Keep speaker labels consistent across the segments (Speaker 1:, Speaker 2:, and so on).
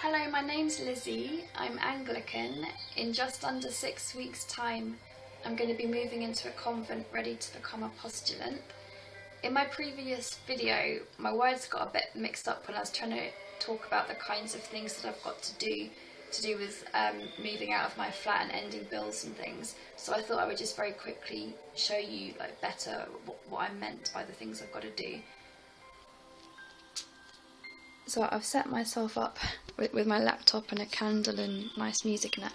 Speaker 1: Hello, my name's Lizzie. I'm Anglican. In just under 6 weeks' time, I'm going to be moving into a convent ready to become a postulant. In my previous video, my words got a bit mixed up when I was trying to talk about the kinds of things that I've got to do with moving out of my flat and ending bills and things. So I thought I would just very quickly show you better what I meant by the things I've got to do. So I've set myself up with my laptop and a candle and nice music and that.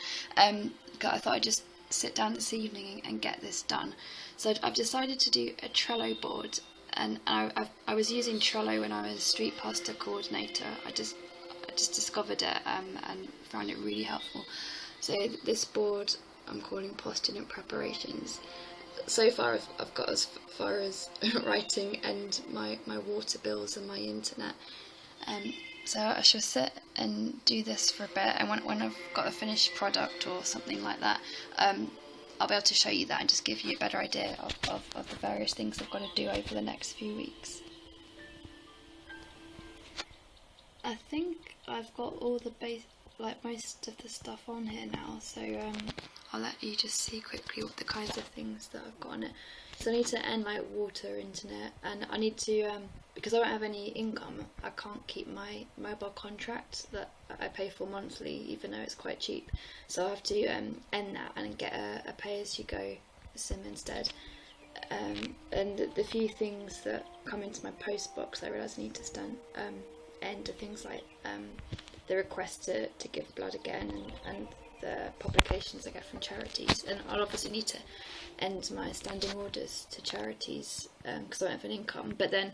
Speaker 1: I thought I'd just sit down this evening and get this done. So I've decided to do a Trello board, and I was using Trello when I was street pastor coordinator. I just discovered it and found it really helpful. So this board I'm calling Postulant Preparations. So far I've got as far as writing and my water bills and my internet. So I shall sit and do this for a bit, and when I've got a finished product or something like that, I'll be able to show you that and just give you a better idea of the various things I've got to do over the next few weeks. I think I've got all the most of the stuff on here now, so I'll let you just see quickly what the kinds of things that I've got on it. So I need to end my water, internet, and I need to, because I don't have any income, I can't keep my mobile contract that I pay for monthly, even though it's quite cheap. So I have to end that and get a pay-as-you-go SIM instead. And the few things that come into my post box I realise I need to end are things like the request to give blood again and the publications I get from charities, and I'll obviously need to end my standing orders to charities because I don't have an income. But then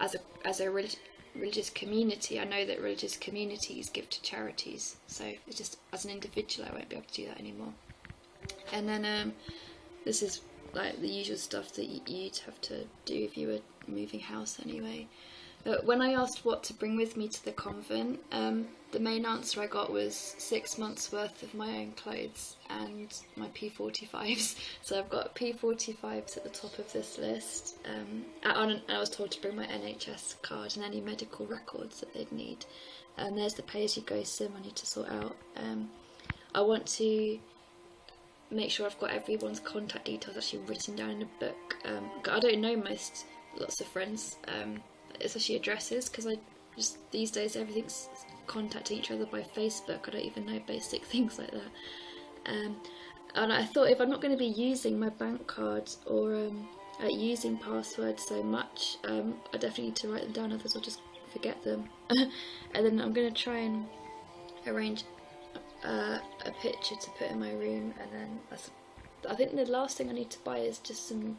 Speaker 1: as a religious community, I know that religious communities give to charities, so it's just as an individual I won't be able to do that anymore. And then this is like the usual stuff that you'd have to do if you were moving house anyway. When I asked what to bring with me to the convent, the main answer I got was 6 months worth of my own clothes and my P45s. So I've got P45s at the top of this list. And I was told to bring my NHS card and any medical records that they'd need. And there's the pay-as-you-go SIM I need to sort out. I want to make sure I've got everyone's contact details actually written down in a book. I don't know lots of friends, especially addresses, because these days everything's contacting each other by Facebook. I don't even know basic things like that. And I thought if I'm not going to be using my bank card or using passwords so much, I definitely need to write them down, otherwise I'll just forget them. And then I'm going to try and arrange a picture to put in my room, and then I think the last thing I need to buy is just some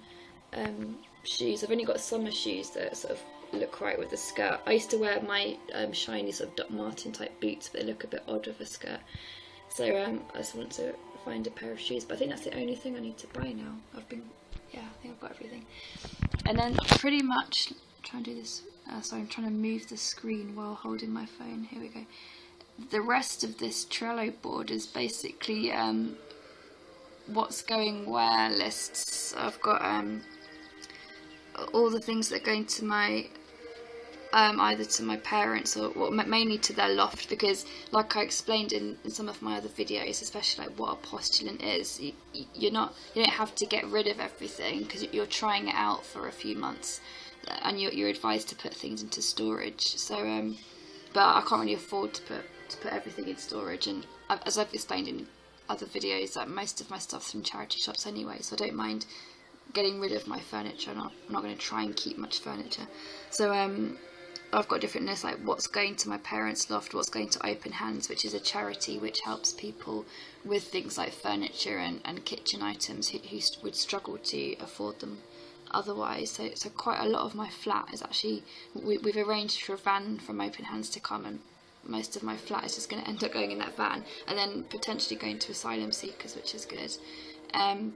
Speaker 1: shoes. I've only got summer shoes that sort of look right with the skirt. I used to wear my shiny sort of Doc Martin type boots, but they look a bit odd with a skirt. So I just want to find a pair of shoes, but I think that's the only thing I need to buy now. I think I've got everything. And then pretty much trying to do this. Sorry, I'm trying to move the screen while holding my phone. Here we go. The rest of this Trello board is basically what's going where lists. I've got all the things that are going to my either to my parents or mainly to their loft, because like I explained in some of my other videos, especially like what a postulant is, you don't have to get rid of everything because you're trying it out for a few months, and you're advised to put things into storage. So but I can't really afford to put everything in storage, and as I've explained in other videos, like most of my stuff's from charity shops anyway, so I don't mind getting rid of my furniture. I'm not going to try and keep much furniture. So I've got different lists, like what's going to my parents' loft, what's going to Open Hands, which is a charity which helps people with things like furniture and kitchen items who would struggle to afford them otherwise. So quite a lot of my flat is actually, we've arranged for a van from Open Hands to come, and most of my flat is just going to end up going in that van, and then potentially going to asylum seekers, which is good. And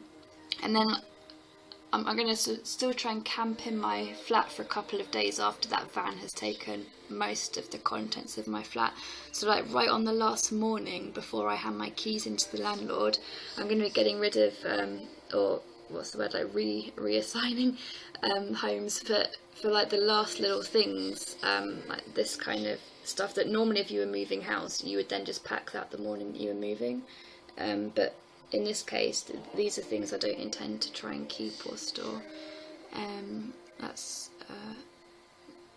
Speaker 1: then I'm going to still try and camp in my flat for a couple of days after that van has taken most of the contents of my flat. So like right on the last morning before I hand my keys into the landlord, I'm going to be getting rid of, or what's the word, like reassigning homes for like the last little things, like this kind of stuff that normally if you were moving house you would then just pack that the morning you were moving, but in this case these are things I don't intend to try and keep or store. That's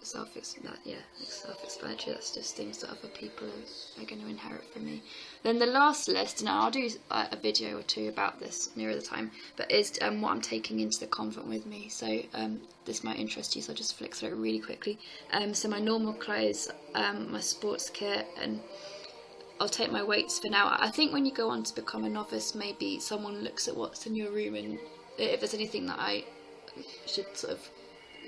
Speaker 1: self-explanatory. That's just things that other people are going to inherit from me. Then the last list, and I'll do a video or two about this nearer the time, but is what I'm taking into the convent with me. So this might interest you, so I'll just flick through it really quickly. So my normal clothes, my sports kit, and I'll take my weights for now. I think when you go on to become a novice, maybe someone looks at what's in your room, and if there's anything that I should sort of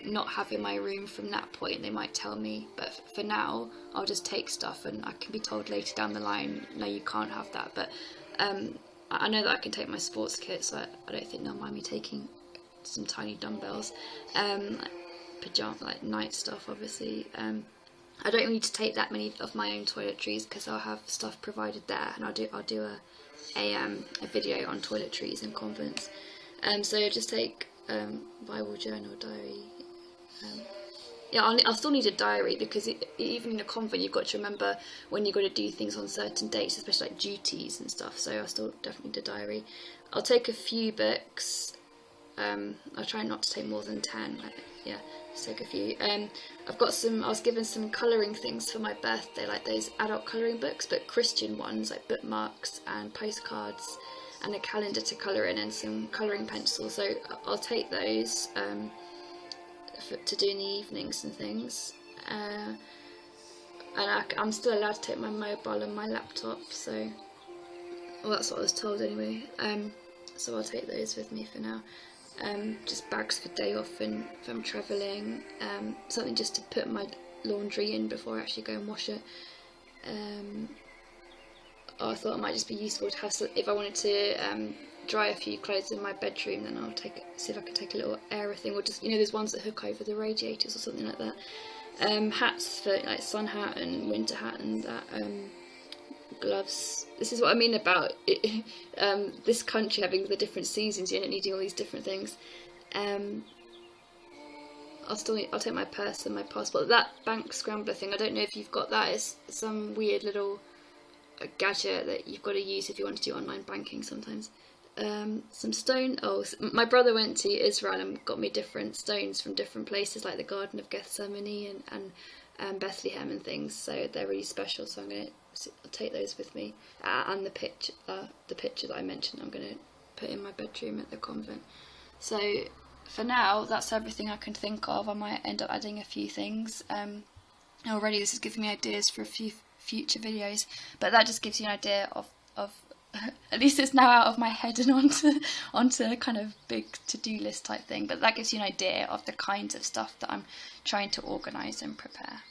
Speaker 1: not have in my room from that point, they might tell me, but for now I'll just take stuff, and I can be told later down the line, no, you can't have that. But I know that I can take my sports kit, so I don't think they'll mind me taking some tiny dumbbells, pajama, like night stuff obviously. I don't need to take that many of my own toiletries because I'll have stuff provided there, and I'll do a video on toiletries in convents. So just take Bible journal, diary. Yeah, I'll still need a diary, because even in a convent you've got to remember when you've got to do things on certain dates, especially like duties and stuff, so I'll still definitely need a diary. I'll take a few books. I'll try not to take more than 10. Yeah, just take a few. I've got I was given some colouring things for my birthday, like those adult colouring books, but Christian ones, like bookmarks and postcards, and a calendar to colour in, and some colouring pencils, so I'll take those to do in the evenings and things. And I'm still allowed to take my mobile and my laptop, so, well, that's what I was told anyway. So I'll take those with me for now. Just bags for day off and if I'm travelling, something just to put my laundry in before I actually go and wash it. I thought it might just be useful to have, if I wanted to dry a few clothes in my bedroom, then I'll see if I can take a little air thing, or just, you know, there's ones that hook over the radiators or something like that. Hats for like sun hat and winter hat and that. Gloves. This is what I mean about it, this country having the different seasons, you know, needing all these different things. I'll take my purse and my passport. That bank scrambler thing, I don't know if you've got that. It's some weird little gadget that you've got to use if you want to do online banking sometimes. Some stone. My brother went to Israel and got me different stones from different places, like the Garden of Gethsemane and Bethlehem and things. So they're really special. So I'll take those with me. And the picture that I mentioned, I'm going to put in my bedroom at the convent. So for now, that's everything I can think of. I might end up adding a few things. Already, this is giving me ideas for a few future videos, but that just gives you an idea of at least it's now out of my head and onto a kind of big to-do list type thing, but that gives you an idea of the kinds of stuff that I'm trying to organise and prepare.